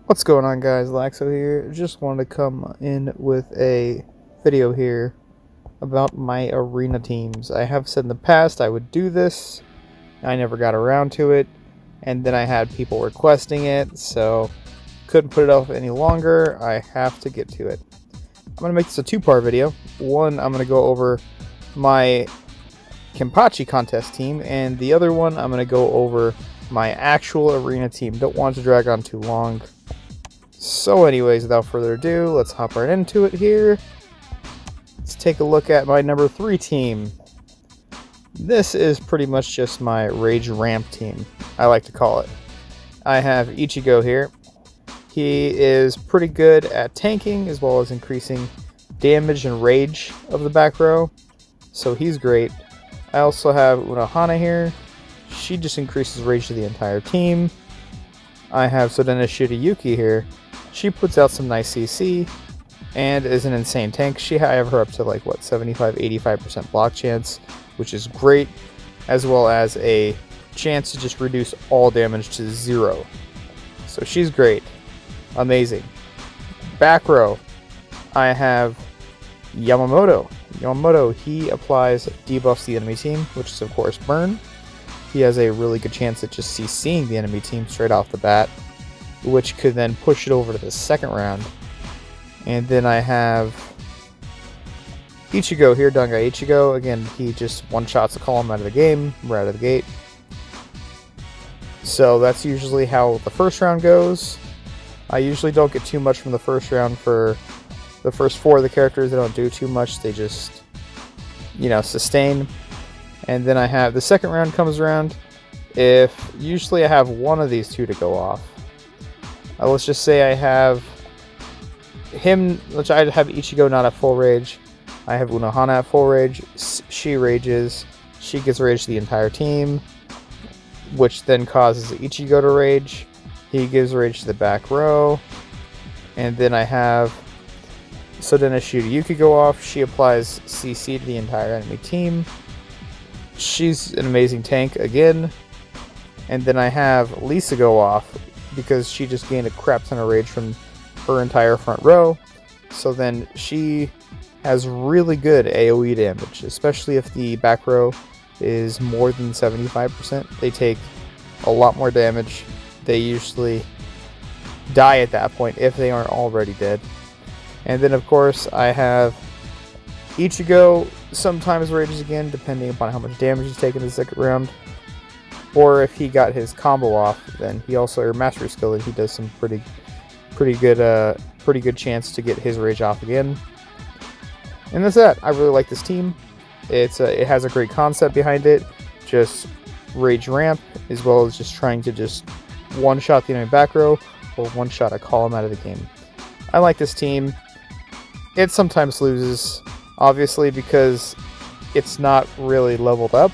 What's going on, guys? Laxo here. Just wanted to come in with a video here about my arena teams. I have said in the past I would do this. I never got around to it, and then I had people requesting it, so couldn't put it off any longer. I have to get to it. I'm going to make this a two-part video. One, I'm going to go over my Kenpachi contest team, and the other one, I'm going to go over my actual arena team. Don't want to drag on too long. So anyways, without further ado, let's hop right into it here. Let's take a look at my number 3 team. This is pretty much just my Rage Ramp team, I like to call it. I have Ichigo here. He is pretty good at tanking as well as increasing damage and rage of the back row, so he's great. I also have Unohana here. She just increases rage to the entire team. I have Sodena Shirayuki here. She puts out some nice CC and is an insane tank. I have her up to like, what, 75-85% block chance, which is great, as well as a chance to just reduce all damage to 0. So she's great. Amazing. Back row, I have Yamamoto. Yamamoto, he applies debuffs to the enemy team, which is of course burn. He has a really good chance at just CCing the enemy team straight off the bat, which could then push it over to the second round. And then I have Ichigo here, Dangai Ichigo. Again, he just one-shots a column out of the game, right out of the gate. So that's usually how the first round goes. I usually don't get too much from the first round. For the first 4 of the characters, they don't do too much. They just, sustain. And then I have the second round comes around. Usually I have one of these two to go off. Let's just say I have him, which I have Ichigo not at full rage. I have Unohana at full rage. She rages. She gets rage to the entire team, which then causes Ichigo to rage. He gives rage to the back row. And then I have Sodena Shirayuki go off. She applies CC to the entire enemy team. She's an amazing tank again. And then I have Lisa go off, because she just gained a crap ton of rage from her entire front row. So then she has really good AoE damage, especially if the back row is more than 75%. They take a lot more damage. They usually die at that point if they aren't already dead. And then of course I have Ichigo sometimes rages again, depending upon how much damage he's taken in the second round. Or if he got his combo off, then he also, or mastery skill, and he does some pretty good chance to get his rage off again. And that's that. I really like this team. It has a great concept behind it. Just rage ramp, as well as just trying to just one-shot the enemy back row, or one-shot a column out of the game. I like this team. It sometimes loses, obviously, because it's not really leveled up.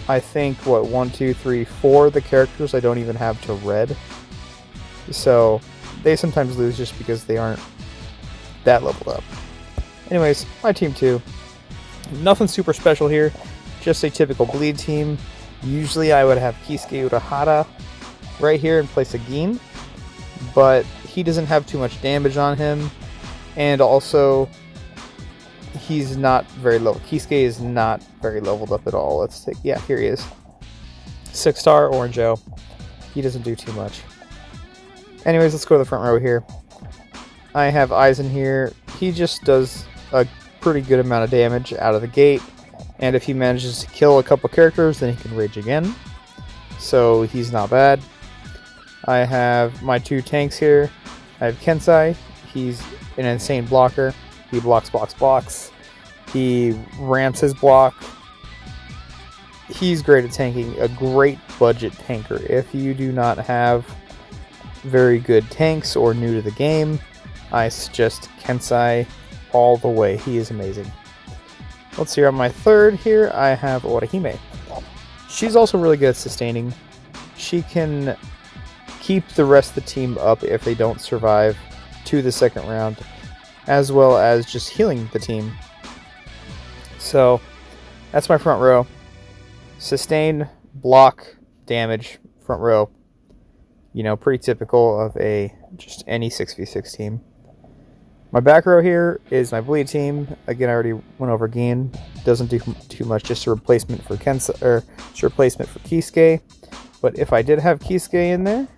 I think, 1, 2, 3, 4 of the characters I don't even have to red. So they sometimes lose just because they aren't that leveled up. Anyways, my team 2. Nothing super special here. Just a typical bleed team. Usually I would have Kisuke Urahara right here in place of Gin. But he doesn't have too much damage on him. And also, he's not very low. Kisuke is not very leveled up at all. Let's take, yeah, here he is. 6-star Orange-O. He doesn't do too much. Anyways, let's go to the front row here. I have Aizen here. He just does a pretty good amount of damage out of the gate. And if he manages to kill a couple characters, then he can rage again. So he's not bad. I have my 2 tanks here. I have Kensai. He's an insane blocker. He blocks. He ramps his block. He's great at tanking. A great budget tanker. If you do not have very good tanks or new to the game, I suggest Kensai all the way. He is amazing. Let's see, on my 3rd here, I have Orihime. She's also really good at sustaining. She can keep the rest of the team up if they don't survive to the second round, as well as just healing the team. So that's my front row. Sustain, block, damage, front row. You know, pretty typical of just any 6v6 team. My back row here is my bleed team. Again, I already went over Gian. Doesn't do too much, just a replacement for Kisuke. But if I did have Kisuke in there,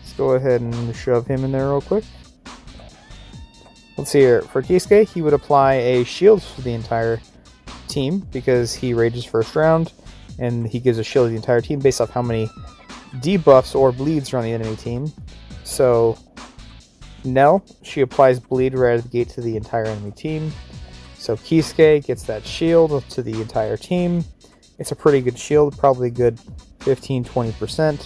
let's go ahead and shove him in there real quick. Let's see here. For Kisuke, he would apply a shield for the entire team because he rages first round, and he gives a shield to the entire team based off how many debuffs or bleeds are on the enemy team. So Nell, she applies bleed right at the gate to the entire enemy team. So Kisuke gets that shield to the entire team. It's a pretty good shield, probably good 15-20%. And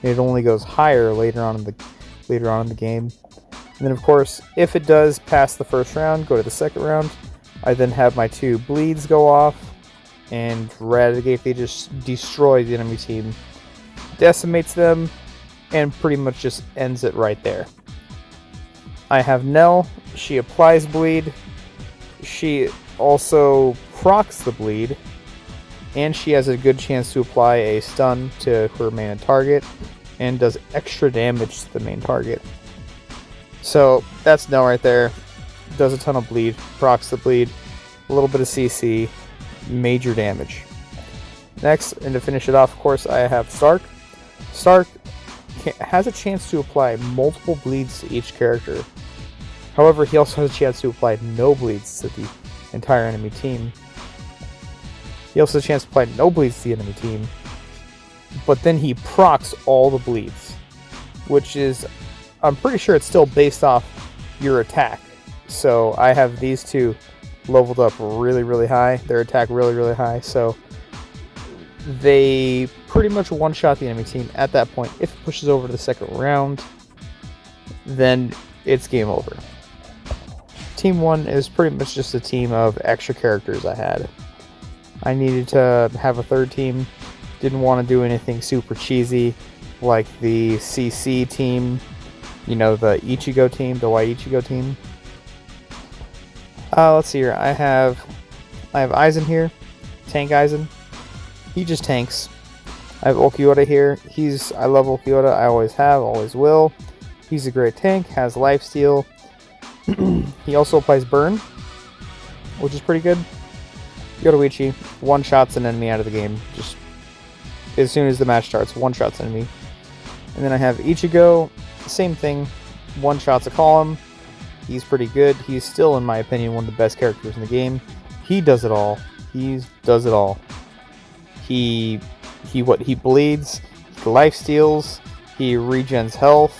it only goes higher later on in the game. And then of course, if it does pass the first round, go to the second round, I then have my 2 bleeds go off, and right at the gate they just destroy the enemy team, decimates them, and pretty much just ends it right there. I have Nell. She applies bleed. She also procs the bleed, and she has a good chance to apply a stun to her main target and does extra damage to the main target. So that's Nell right there. Does a ton of bleed, procs the bleed, a little bit of CC, major damage. Next, and to finish it off, of course, I have Stark. Stark has a chance to apply multiple bleeds to each character. However, he also has a chance to apply no bleeds to the entire enemy team. He also has a chance to apply no bleeds to the enemy team, but then he procs all the bleeds, which is, I'm pretty sure it's still based off your attack. So I have these two leveled up really, really high, their attack really, really high, so they pretty much one-shot the enemy team at that point. If it pushes over to the second round, then it's game over. Team 1 is pretty much just a team of extra characters I had. I needed to have a third team. Didn't want to do anything super cheesy like the CC team, you know, the Ichigo team, the Y Ichigo team. Let's see here. I have Aizen here, Tank Aizen. He just tanks. I have Ulquiorra here. I love Ulquiorra. I always have, always will. He's a great tank, has lifesteal. He also applies burn, which is pretty good. Yoruichi one-shots an enemy out of the game. Just as soon as the match starts, one-shots enemy. And then I have Ichigo, same thing, one-shots a column. He's pretty good. He's still, in my opinion, one of the best characters in the game. He does it all. He does it all. He bleeds, he life steals, he regens health.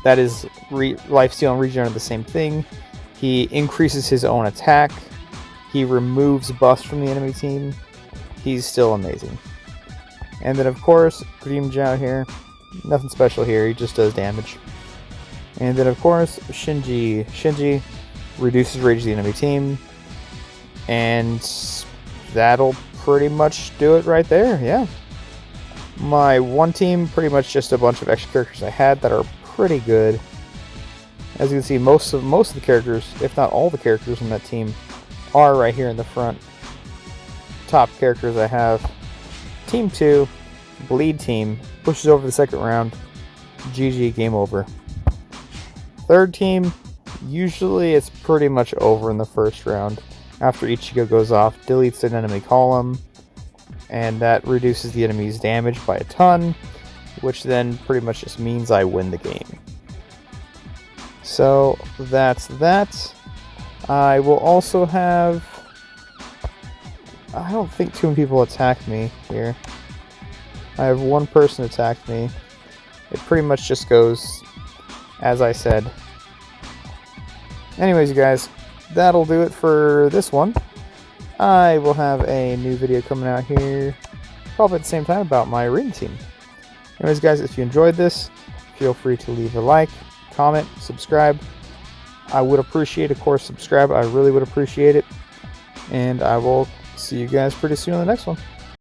That is life steal and regen are the same thing. He increases his own attack. He removes buffs from the enemy team. He's still amazing. And then of course, Grim Jiao here. Nothing special here, he just does damage. And then of course, Shinji. Shinji reduces rage of the enemy team. And that'll pretty much do it right there, yeah. My one team, pretty much just a bunch of extra characters I had that are pretty good. As you can see, most of the characters, if not all the characters in that team, are right here in the front. Top characters I have. Team 2, bleed team, pushes over the second round. GG, game over. Third team, usually it's pretty much over in the first round. After Ichigo goes off, deletes an enemy column, and that reduces the enemy's damage by a ton, which then pretty much just means I win the game. So that's that. I will also have... I don't think too many people attacked me here. I have one person attacked me. It pretty much just goes as I said. Anyways, you guys, that'll do it for this one. I will have a new video coming out here probably at the same time about my arena team. Anyways, guys, if you enjoyed this, feel free to leave a like, comment, subscribe. I would appreciate, of course, subscribe. I really would appreciate it. And I will see you guys pretty soon on the next one.